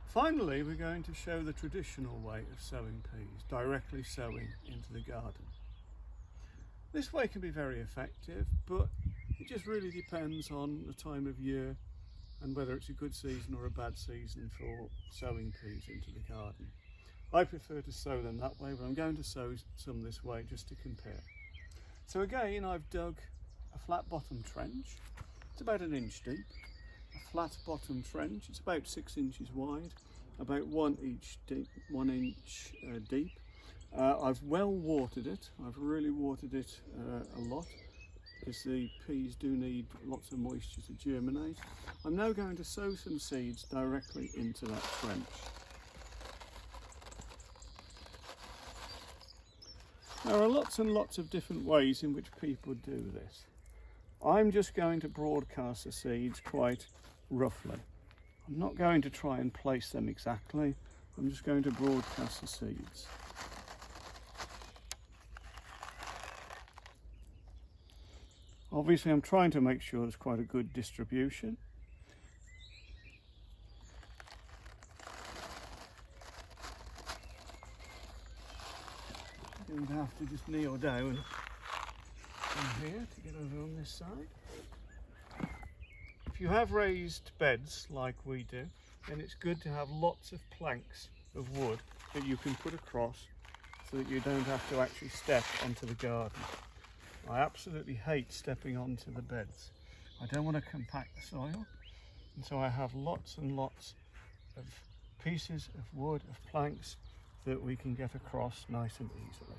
Finally, we're going to show the traditional way of sowing peas, directly sowing into the garden. This way can be very effective, but it just really depends on the time of year and whether it's a good season or a bad season for sowing peas into the garden. I prefer to sow them that way, but I'm going to sow some this way just to compare. So again, I've dug a flat bottom trench. It's about 1 inch deep. A flat bottom trench. It's about 6 inches wide, about 1 inch deep. I've well watered it. I've really watered it a lot because the peas do need lots of moisture to germinate. I'm now going to sow some seeds directly into that trench. There are lots and lots of different ways in which people do this. I'm just going to broadcast the seeds quite roughly. I'm not going to try and place them exactly. I'm just going to broadcast the seeds. Obviously, I'm trying to make sure there's quite a good distribution. You would have to just kneel down from here to get over on this side. If you have raised beds like we do, then it's good to have lots of planks of wood that you can put across so that you don't have to actually step onto the garden. I absolutely hate stepping onto the beds. I don't want to compact the soil, and so I have lots and lots of pieces of wood, of planks that we can get across nice and easily.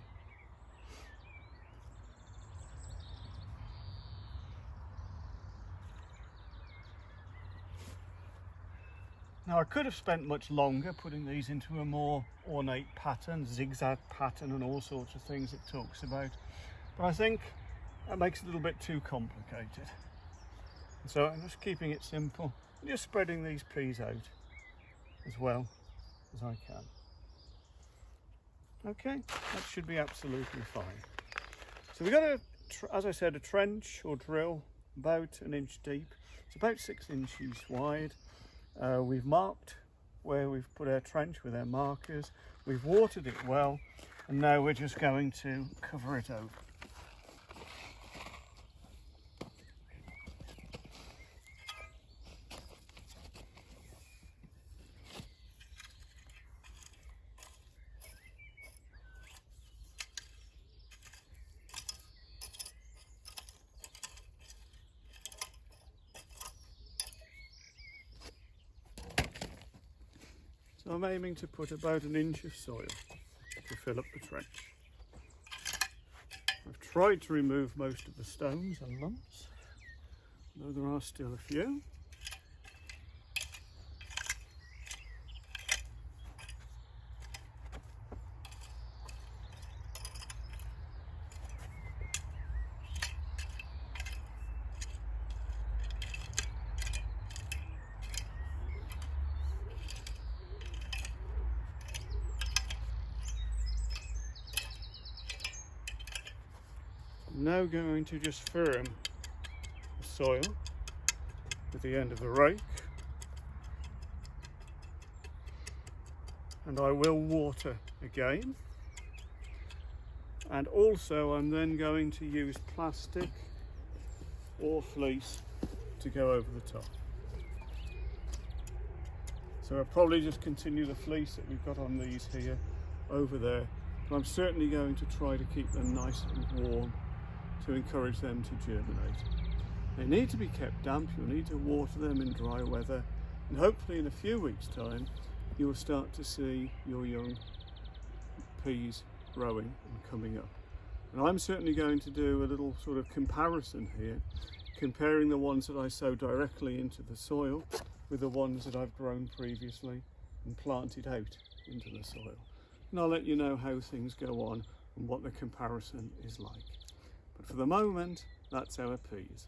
Now I could have spent much longer putting these into a more ornate pattern, zigzag pattern and all sorts of things it talks about, but I think that makes it a little bit too complicated. So I'm just keeping it simple, and just spreading these peas out as well as I can. Okay, that should be absolutely fine. So we've got as I said, a trench or drill about 1 inch deep. It's about 6 inches wide. We've marked where we've put our trench with our markers. We've watered it well, and now we're just going to cover it over. So I'm aiming to put about 1 inch of soil to fill up the trench. I've tried to remove most of the stones and lumps, though there are still a few. I'm now going to just firm the soil with the end of the rake, and I will water again, and also I'm then going to use plastic or fleece to go over the top. So I'll probably just continue the fleece that we've got on these here over there, but I'm certainly going to try to keep them nice and warm to encourage them to germinate. They need to be kept damp. You'll need to water them in dry weather, and hopefully in a few weeks' time you will start to see your young peas growing and coming up. And I'm certainly going to do a little sort of comparison here, comparing the ones that I sow directly into the soil with the ones that I've grown previously and planted out into the soil. And I'll let you know how things go on and what the comparison is like. But for the moment, that's our peas.